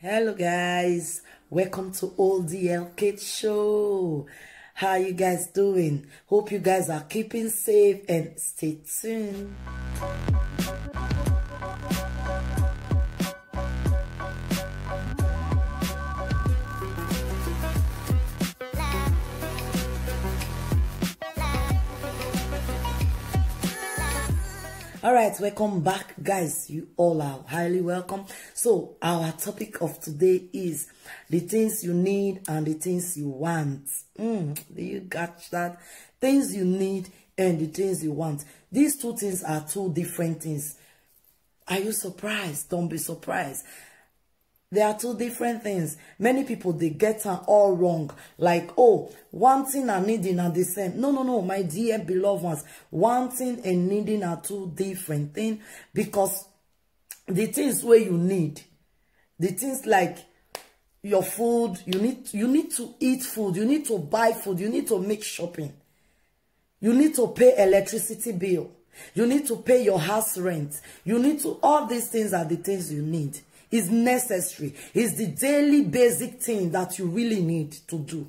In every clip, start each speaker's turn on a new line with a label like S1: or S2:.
S1: Hello guys, welcome to Oldie Kid Show. How you guys doing? Hope you guys are keeping safe and stay tuned. All right, welcome back, guys. You all are highly welcome. So our topic of today is the things you need and the things you want. Do you catch that? Things you need and the things you want. These two things are two different things. Are you surprised? Don't be surprised. They are two different things. Many people, they get them all wrong. Like, oh, wanting and needing are the same. No, my dear beloved ones. Wanting and needing are two different things. Because the things where you need, the things like your food, you need to eat food, you need to buy food, you need to make shopping. You need to pay electricity bill. You need to pay your house rent. You need to, all these things are the things you need. Is necessary. It's the daily basic thing that you really need to do.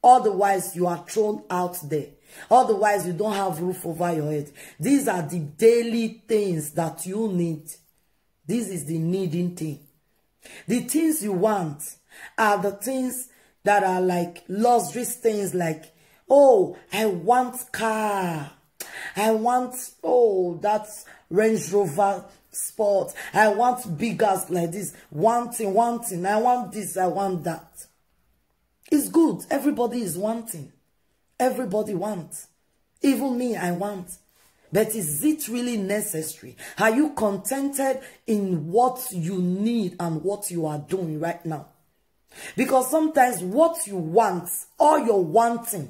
S1: Otherwise, you are thrown out there. Otherwise, you don't have roof over your head. These are the daily things that you need. This is the needing thing. The things you want are the things that are like luxury things like, oh, I want car. I want, oh, that's Range Rover Sport. I want big house like this. Wanting. I want this, I want that. It's good. Everybody is wanting. Everybody wants. Even me, I want. But is it really necessary? Are you contented in what you need and what you are doing right now? Because sometimes what you want, or you're wanting,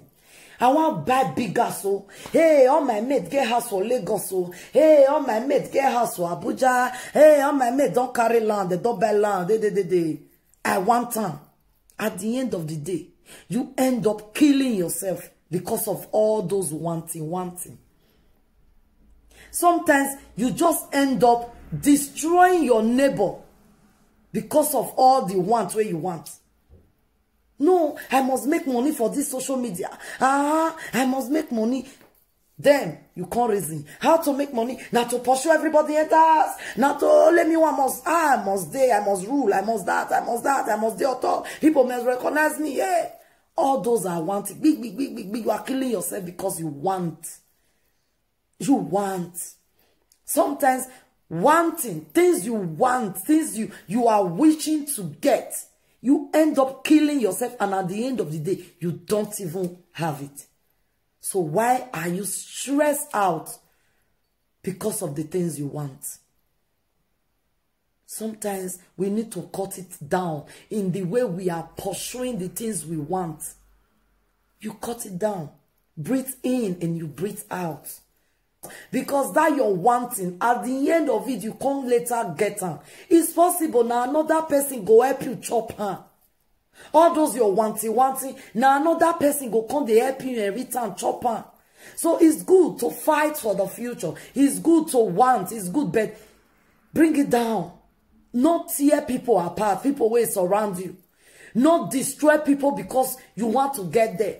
S1: I want to buy big house. So, hey, all my mates get house for Lagos. So, hey, all my mates get house for Abuja. Hey, all my mates don't carry land. They don't buy land. I want them. At the end of the day, you end up killing yourself because of all those wanting. Sometimes you just end up destroying your neighbor because of all the want where you want. No, I must make money for this social media. I must make money. Then you can't reason how to make money. Not to pursue everybody else. Not to let me one must. I must day. I must rule. I must that. I must the author. People must recognize me. Yeah, all those are wanting. Big. You are killing yourself because you want. You want. Sometimes wanting things you want, things you are wishing to get. You end up killing yourself, and at the end of the day, you don't even have it. So why are you stressed out? Because of the things you want. Sometimes we need to cut it down in the way we are pursuing the things we want. You cut it down. Breathe in and you breathe out. Because that you're wanting, at the end of it, you can't later get her. It's possible now another person go help you chop her. All those you're wanting, now another person go come they help you and return chop her. So it's good to fight for the future. It's good to want. It's good, but bring it down. Not tear people apart, people will surround you. Not destroy people because you want to get there.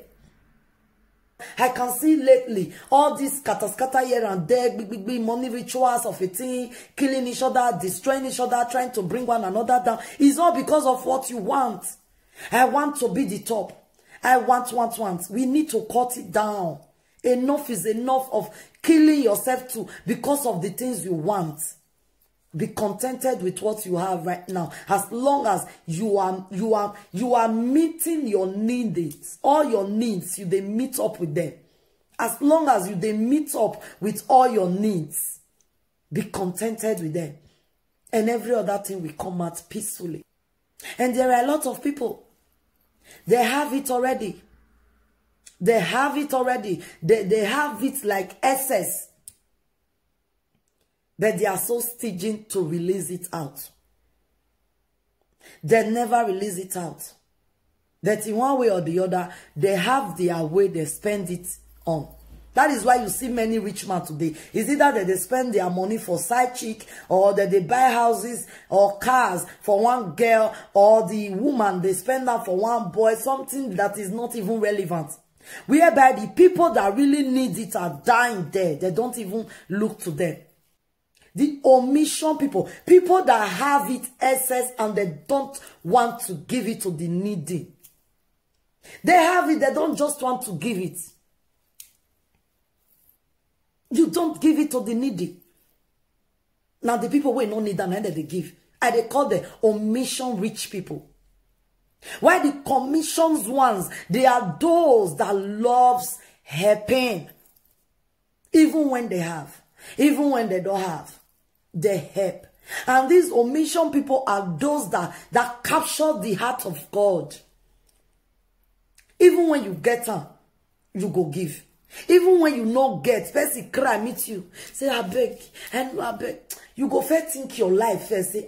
S1: I can see lately all these scatter here and there, big money rituals of a thing, killing each other, destroying each other, trying to bring one another down. It's all because of what you want. I want to be the top. I want. We need to cut it down. Enough is enough of killing yourself too because of the things you want. Be contented with what you have right now. As long as you are meeting your needs, all your needs, they meet up with them. As long as they meet up with all your needs, be contented with them. And every other thing will come out peacefully. And there are a lot of people, they have it already. They have it already. They have it like excess. But they are so stingy to release it out. They never release it out. That in one way or the other, they have their way they spend it on. That is why you see many rich men today. It's either that they spend their money for side chick, or that they buy houses or cars for one girl, or the woman, they spend that for one boy, something that is not even relevant. Whereby the people that really need it are dying there. They don't even look to them. The omission people that have it excess and they don't want to give it to the needy. They have it, they don't just want to give it. You don't give it to the needy. Now the people who don't need them, and they give. And they call the omission rich people. Why the commissions ones, they are those that loves helping. Even when they have. Even when they don't have. They help. And these omission people are those that capture the heart of God. Even when you get them, you go give. Even when you not get, person cry, meet you. Say, I beg, and I beg. You go first think your life first. Say,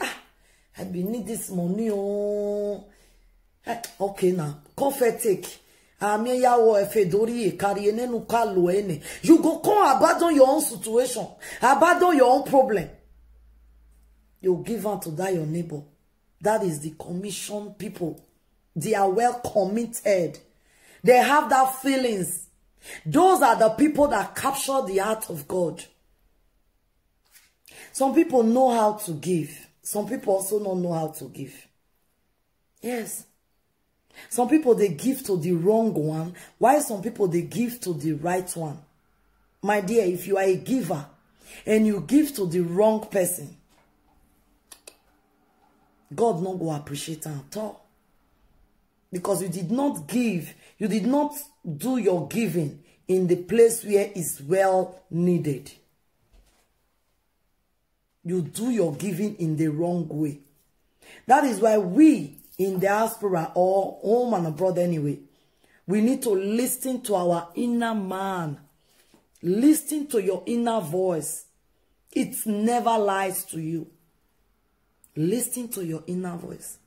S1: I be need this money. Oh. Okay, now. Come first take. You go come abandon your own situation. Abandon your own problem. You give out to that your neighbor. That is the commission people. They are well committed. They have that feelings. Those are the people that capture the heart of God. Some people know how to give. Some people also don't know how to give. Yes. Some people, they give to the wrong one, while some people, they give to the right one. My dear, if you are a giver and you give to the wrong person, God not go appreciate it at all. Because you did not give, you did not do your giving in the place where it's well needed. You do your giving in the wrong way. That is why we in diaspora or home and abroad anyway, we need to listen to our inner man. Listen to your inner voice. It never lies to you. Listen to your inner voice.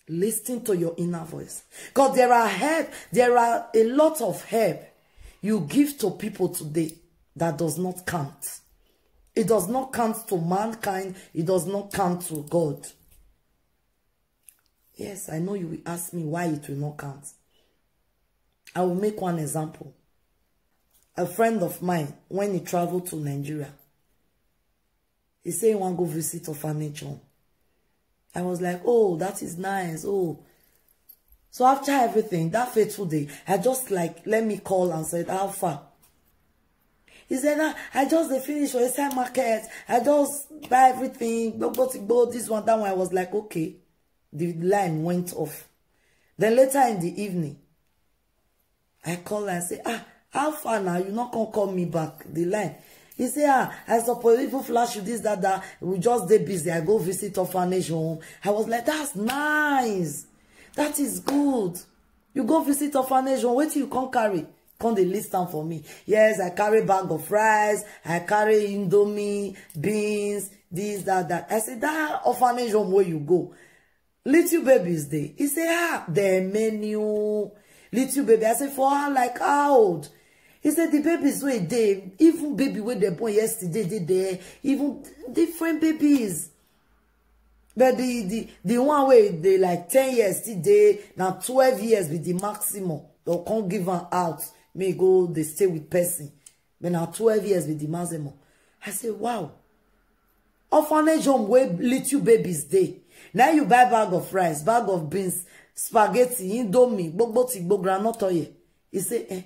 S1: Listen to your inner voice. Because there are a lot of help you give to people today that does not count. It does not count to mankind. It does not count to God. Yes, I know you will ask me why it will not count. I will make one example. A friend of mine, when he traveled to Nigeria, he said he want to go visit orphanage home. I was like, oh, that is nice. Oh. So after everything, that fateful day, I just like, let me call and said, how far? He said, I just finished for a side market. I just buy everything. This one, that one. I was like, okay. The line went off. Then later in the evening, I called and said, how far now? You're not going to call me back. The line. He said, I suppose if you flash you this, that, we just stay busy. I go visit orphanage home. I was like, that's nice. That is good. You go visit orphanage home. Wait till you can't carry. Can't they list down for me? Yes, I carry bag of rice. I carry Indomie, beans, this, that. I said, that orphanage home where you go. Little babies there. He said, the menu. Little baby. I said, for her, like, how old? He said, the babies were there. Even baby were they born yesterday, they there. Even different babies. But the one where they like 10 years today, now 12 years with the maximum. They can't give them out. May go, they stay with person. But now 12 years with the maximum. I said, wow. Orphanage home where little babies there. Now you buy bag of rice, bag of beans, spaghetti, indomie, bogboti, bogranotoye. He said,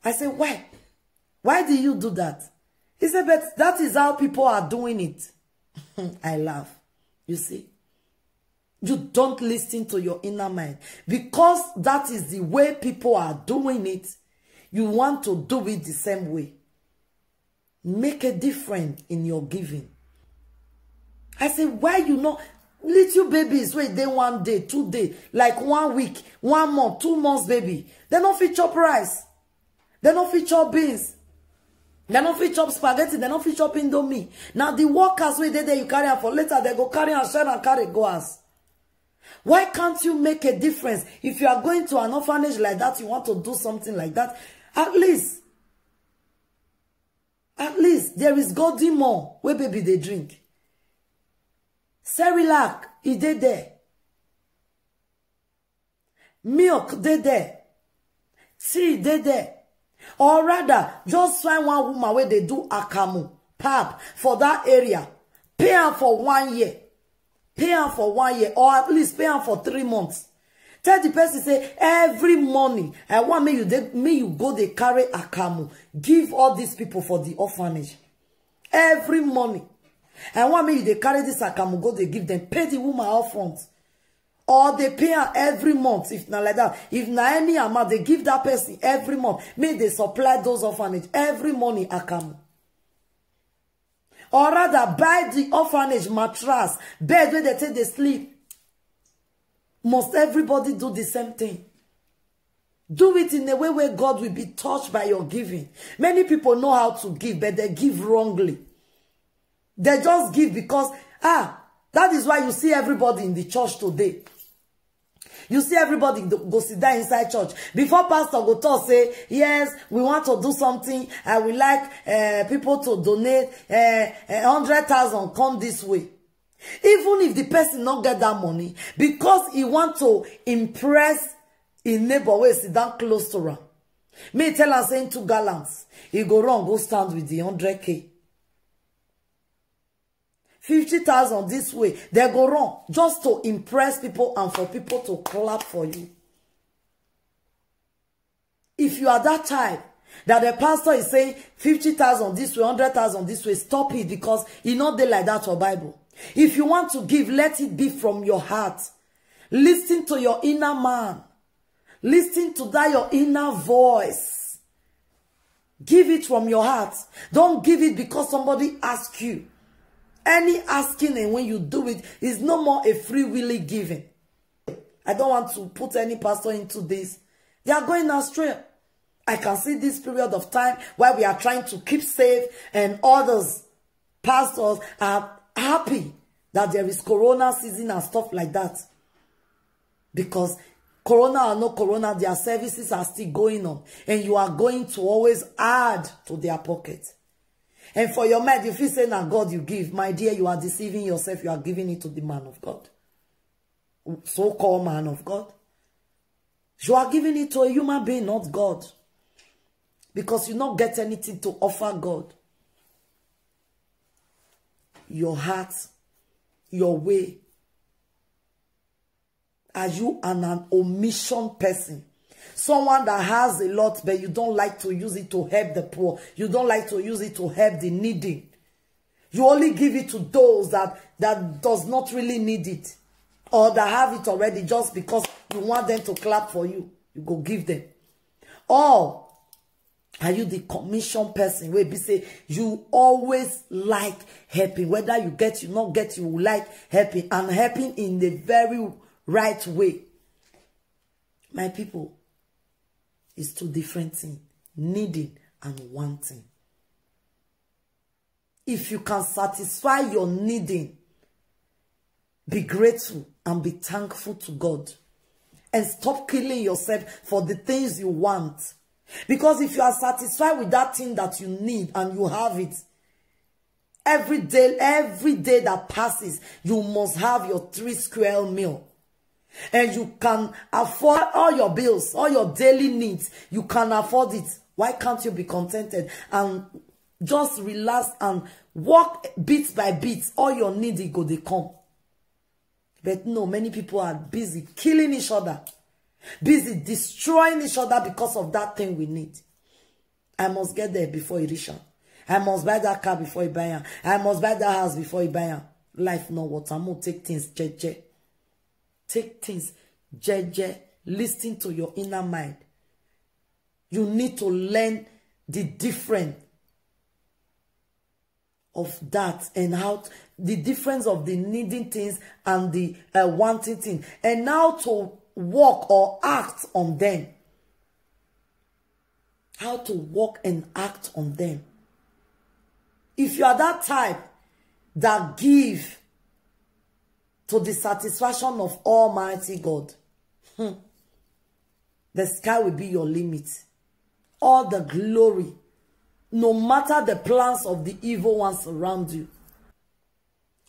S1: I said, why? Why do you do that? He said, but that is how people are doing it. I laugh. You see? You don't listen to your inner mind. Because that is the way people are doing it, you want to do it the same way. Make a difference in your giving. I said, why you not? Little babies, wait, they 1 day, 2 days, like 1 week, 1 month, 2 months, baby. They don't fit chop rice. They don't fit chop beans. They don't fit chop spaghetti. They don't fit chop indomie. Now the workers wait there, you carry her for later. They go carry and share and carry go as. Why can't you make a difference? If you are going to an orphanage like that, you want to do something like that, at least there is golden more where baby they drink. Cerelac, he did there. Milk, they there. Tea, they there. Or rather, just find one woman where they do akamu, pap, for that area. Pay her for 1 year. Pay her for 1 year. Or at least pay her for 3 months. Tell the person, say, every morning, I want me you go, they carry akamu. Give all these people for the orphanage. Every morning. I want me they carry this akamu, go, they give them. Pay the woman up front. Or they pay her every month, if not like that. If not any amount, they give that person every month. May they supply those orphanage every morning akamu. Or rather, buy the orphanage mattress, bed where they take the sleep. Must everybody do the same thing? Do it in a way where God will be touched by your giving. Many people know how to give, but they give wrongly. They just give because, that is why you see everybody in the church today. You see everybody go sit down inside church. Before pastor go talk, say, yes, we want to do something. I would like people to donate 100,000, come this way. Even if the person not get that money, because he want to impress his neighbor where sit down close to her. Me tell her saying 2 gallons. He go wrong, go stand with the 100K. 50,000 this way. They go wrong just to impress people and for people to clap for you. If you are that type that the pastor is saying 50,000 this way, 100,000 this way, stop it, because it's not there like that for Bible. If you want to give, let it be from your heart. Listen to your inner man. Listen to that your inner voice. Give it from your heart. Don't give it because somebody asks you. Any asking, and when you do it, is no more a free willy giving. I don't want to put any pastor into this. They are going astray. I can see this period of time where we are trying to keep safe, and others, pastors, are happy that there is corona season and stuff like that. Because corona or no corona, their services are still going on. And you are going to always add to their pocket. And for your mind, if you say, now God you give, my dear, you are deceiving yourself. You are giving it to the man of God. So-called man of God. You are giving it to a human being, not God. Because you don't get anything to offer God. Your heart, your way. Are you an omission person? Someone that has a lot, but you don't like to use it to help the poor. You don't like to use it to help the needy. You only give it to those that does not really need it. Or that have it already just because you want them to clap for you. You go give them. Or are you the commission person where be say you always like helping? Whether you get, you not get, you like helping. And helping in the very right way. My people, it's 2 different things. Needing and wanting. If you can satisfy your needing, be grateful and be thankful to God. And stop killing yourself for the things you want. Because if you are satisfied with that thing that you need and you have it, every day that passes, you must have your 3 square meal. And you can afford all your bills, all your daily needs. You can afford it. Why can't you be contented and just relax and walk bit by bit? All your needs go, they come. But no, many people are busy killing each other. Busy destroying each other because of that thing we need. I must get there before it reach. I must buy that car before I buy it. I must buy that house before I buy it. Life no what. I'm going to take things jeje. Take things jeje. Listen to your inner mind. You need to learn the difference of that and how the difference of the needing things and the wanting things, and how to walk or act on them. How to walk and act on them. If you are that type that give to the satisfaction of Almighty God. The sky will be your limit. All the glory, no matter the plans of the evil ones around you.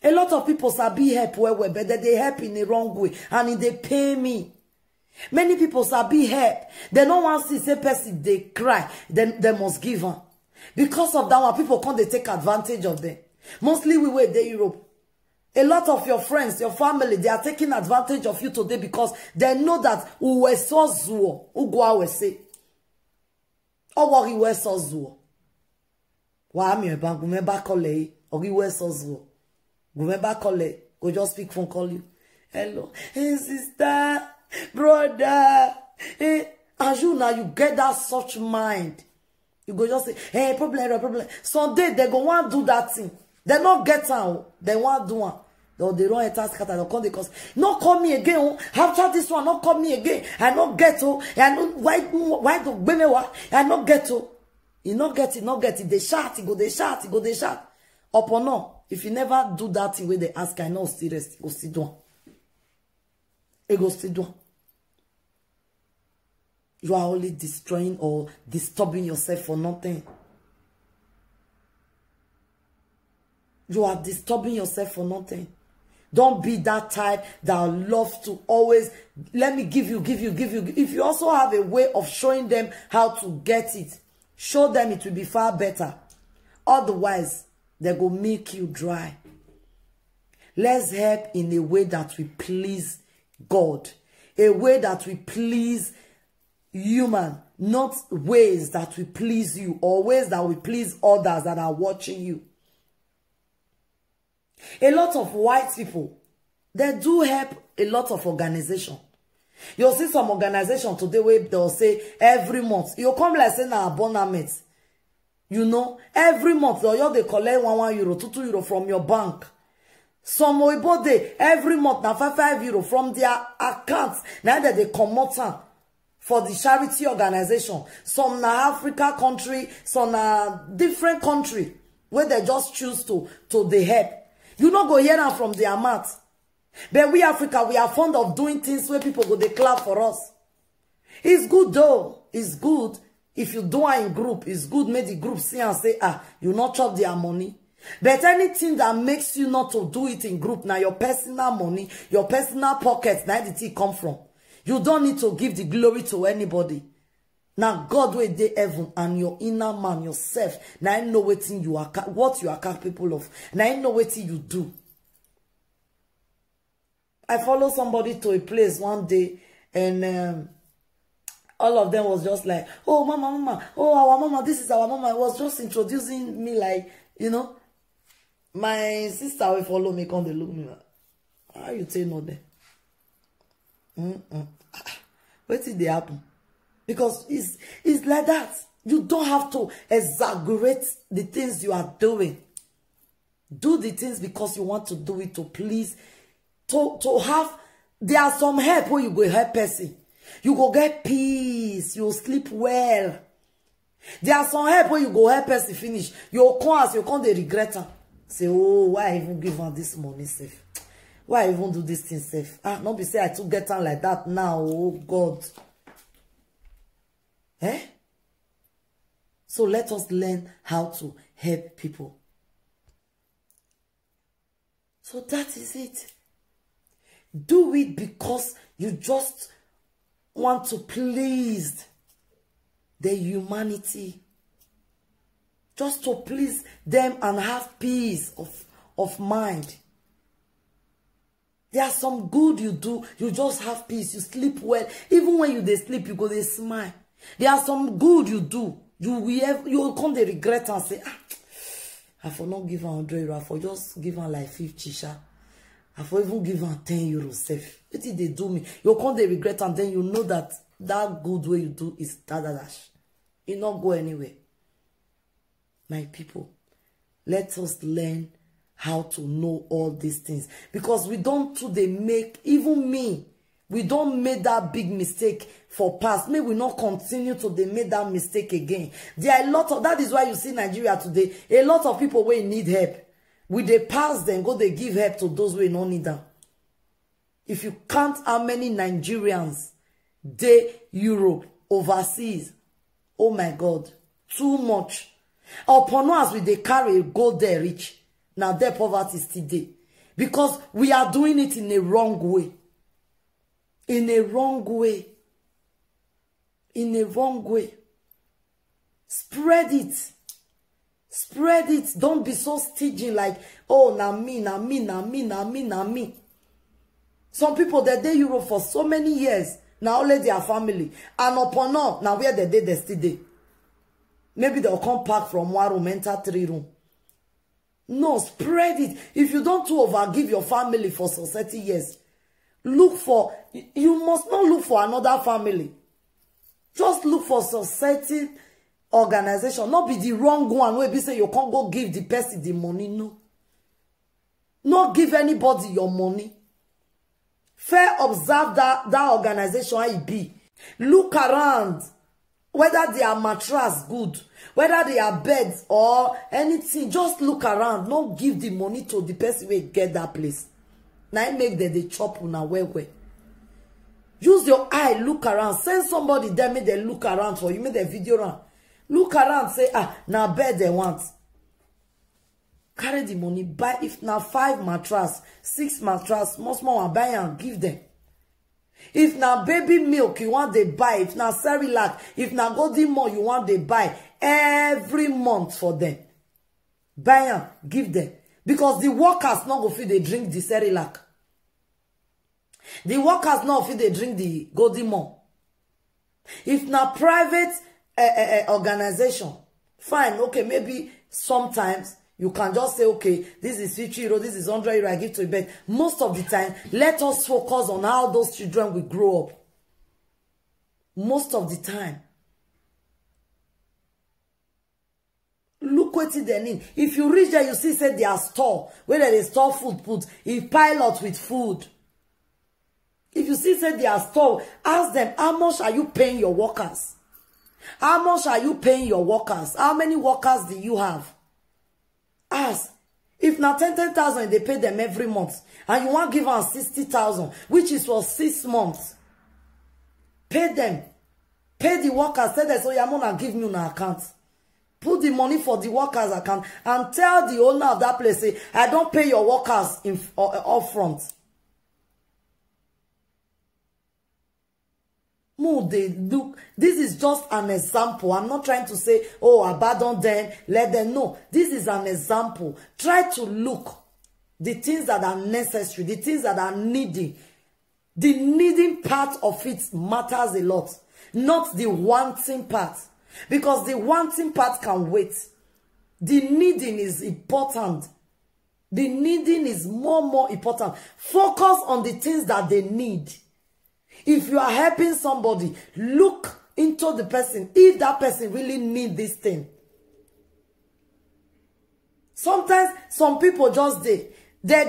S1: A lot of people sabi help well, but they help in the wrong way, and they pay me. Many people sabi help. They don't want to see say person they cry, then they must give her. Because of that one, people can't they take advantage of them. Mostly we were there Europe. A lot of your friends, your family, they are taking advantage of you today because they know that we so zuo, ugwa we say. Or what we were so zuo. Wa mi eba gumeba kole, or we were so zuo. Gumeba kole, go just speak phone call you. Hello, hey sister, brother. Hey, as you now you get that such mind. You go just say, hey, problem. Someday they go want to do that thing. They not get out. They want to do one. They don't enter scatter. They come because not call me again. Oh. After this one, not call me again. I not get to. I not why do me what? I not get to. You not get it. They shout. They shout. Upon no. If you never do that thing where they ask, I know still rest. Go sit down. It go sit down. You are only destroying or disturbing yourself for nothing. You are disturbing yourself for nothing. Don't be that type that love to always, let me give you. If you also have a way of showing them how to get it, show them it will be far better. Otherwise, they go make you dry. Let's help in a way that will please God. A way that will please human, not ways that will please you or ways that will please others that are watching you. A lot of white people, they do help a lot of organization. You'll see some organization today where they'll say every month, you'll come like saying an abonnement. You know, every month they collect €1 €2 from your bank. Some Oibo day, every month now €5 from their accounts. Now that they come out for the charity organization. Some na Africa country, some na different country where they just choose to the help. You not go hear them from their mouth. But we Africa, we are fond of doing things where people go they clap for us. It's good though. It's good. If you do it in group, it's good. Make the group see and say, you not chop their money. But anything that makes you not to do it in group, now your personal money, your personal pockets, now did it come from? You don't need to give the glory to anybody. Now God will dey heaven and your inner man, yourself. Now I know what you are capable of. Now I know what you do. I follow somebody to a place one day and all of them was just like, oh mama, oh our mama, this is our mama. I was just introducing me like, you know, my sister will follow me, come they look me like, how you say no there? What did they happen? Because it's like that. You don't have to exaggerate the things you are doing. Do the things because you want to do it to please. To have, there are some help where you go help person. You go get peace. You'll sleep well. There are some help where you go help person finish. You'll come they regret her. Say, oh, why I even give her this money safe? Why I even do this thing safe? Not be say I took get her like that now. Oh God. So let us learn how to help people. So that is it. Do it because you just want to please the humanity. Just to please them and have peace of mind. There are some good you do. You just have peace. You sleep well. Even when you sleep, you go they smile. There are some good you do. You will come they regret and say, I for not give her 100 euros. I for just give her like 50 sha. I for even give her 10 euros safe. What did they do me? You come they regret and then you know that good way you do is dash. You not go anywhere. My people, let us learn how to know all these things. Because we don't today make, even me, we don't make that big mistake for past. May we not continue to make that mistake again. There are a lot of, that is why you see Nigeria today, a lot of people will need help. We they pass them, go they give help to those who don't need them. If you count how many Nigerians dey Europe, overseas, oh my God, too much. Upon us, we dey carry go there rich. Now their poverty still dey. Because we are doing it in a wrong way. In a wrong way. In a wrong way. Spread it. Spread it. Don't be so stingy like, oh, na me, na me, na me, na me, na me. Some people, they dey Europe for so many years. Now only their family. And upon all, now where they still dey. Maybe they'll come back from 1 room, enter 3 room. No, spread it. If you don't overgive your family for society years, look for, you must not look for another family. Just look for society organization. Not be the wrong one where be say you can't go give the person the money. No. Not give anybody your money. Fair observe that organization how it be. Look around. Whether they are mattress good, whether they are beds or anything, just look around. Don't give the money to the person who get that place. Now make them they chop una well. Use your eye, look around. Send somebody there, make them look around for you. Make the video around. Look around, say, now bed they want. Carry the money, buy if now 5 mattress, 6 mattress, most more buy and give them. If now baby milk you want they buy, if now Cerelac, if now golden more you want they buy every month for them. Buy and give them. Because the workers not go fit they drink the Cerelac. The workers not fit they drink the golden more. If now private organization, fine, okay, maybe sometimes you can just say, okay, this is 50 euro, this is 100 euro, I give to you. But most of the time, let us focus on how those children will grow up. Most of the time. Look what they need. If you reach there, you see, say, their store, where they store food, put a pilot with food. If you see, say, their store, ask them, how much are you paying your workers? How much are you paying your workers? How many workers do you have? Ask. If now 10,000 they pay them every month, and you want to give them 60,000, which is for 6 months, pay them. Pay the workers. Say that so you're gonna give me an account. Put the money for the workers account and tell the owner of that place, say, I don't pay your workers in upfront. They look. This is just an example. I'm not trying to say, oh, abandon them, let them know. This is an example. Try to look the things that are necessary, the things that are needing. The needing part of it matters a lot, not the wanting part. Because the wanting part can wait. The needing is important. The needing is more important. Focus on the things that they need. If you are helping somebody, look into the person. If that person really needs this thing. Sometimes some people just they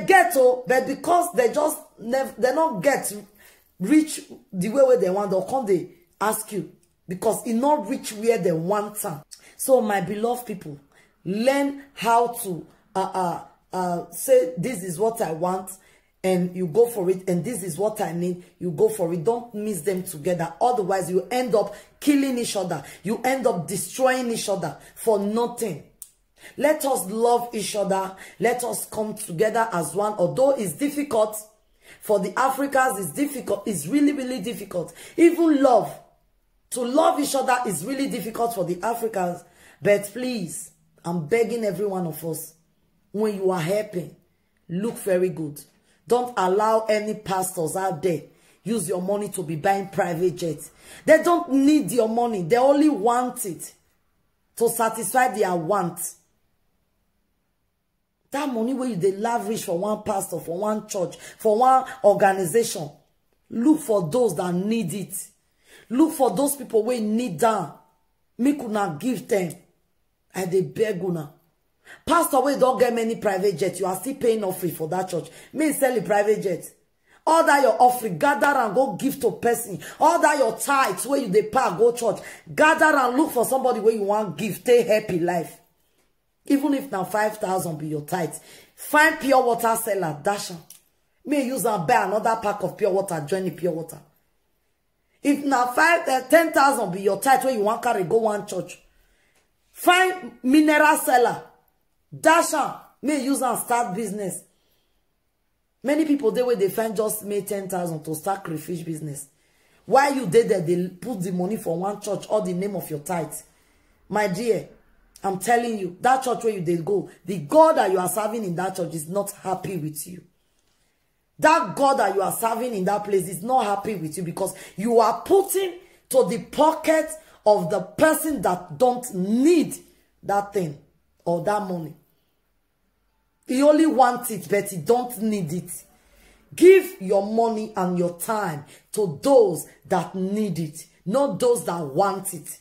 S1: get but because they just they not get reach the way where they want, they'll come they ask you because it not reach where they want them. So my beloved people, learn how to say this is what I want. And you go for it, and this is what I need, you go for it. Don't mix them together. Otherwise, you end up killing each other. You end up destroying each other for nothing. Let us love each other. Let us come together as one. Although it's difficult, for the Africans, it's difficult. It's really difficult. Even love. To love each other is really difficult for the Africans. But please, I'm begging every one of us, when you are helping, look very good. Don't allow any pastors out there use your money to be buying private jets. They don't need your money. They only want it to satisfy their wants. That money where they lavish for one pastor, for one church, for one organization. Look for those that need it. Look for those people who need that. Make una give them. And they beg una. Pastor, we don't get many private jets. You are still paying offering for that church. Me sell a private jet. Order your offering. Gather and go give to person. Order your tithes where you dey pay, go church. Gather and look for somebody where you want give. Stay happy life. Even if now 5,000 be your tithes. Find pure water seller. Dash. may use and buy another pack of pure water, join the pure water. If now 10,000 be your tithe when you want carry go one church, find mineral seller, dash am, may use and start business. Many people they way they find just made 10,000 to start crayfish business. Why you did that? They put the money for one church or the name of your tithe. My dear, I'm telling you, that church where you did go, the God that you are serving in that church is not happy with you. That God that you are serving in that place is not happy with you because you are putting to the pocket of the person that don't need that thing or that money. He only wants it, but he don't need it. Give your money and your time to those that need it, not those that want it.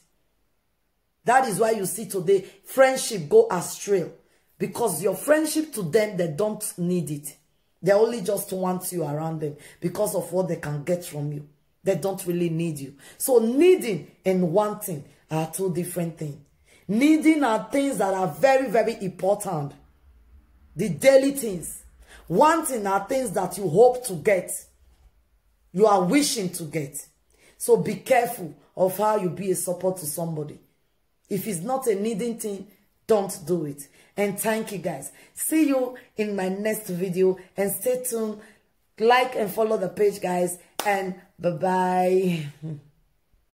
S1: That is why you see today, friendship go astray. Because your friendship to them, they don't need it. They only just want you around them because of what they can get from you. They don't really need you. So needing and wanting are two different things. Needing are things that are very, very important. The daily things. Wanting are things that you hope to get. You are wishing to get. So be careful of how you be a support to somebody. If it's not a needing thing, don't do it. And thank you guys. See you in my next video. And stay tuned. Like and follow the page, guys. And bye-bye.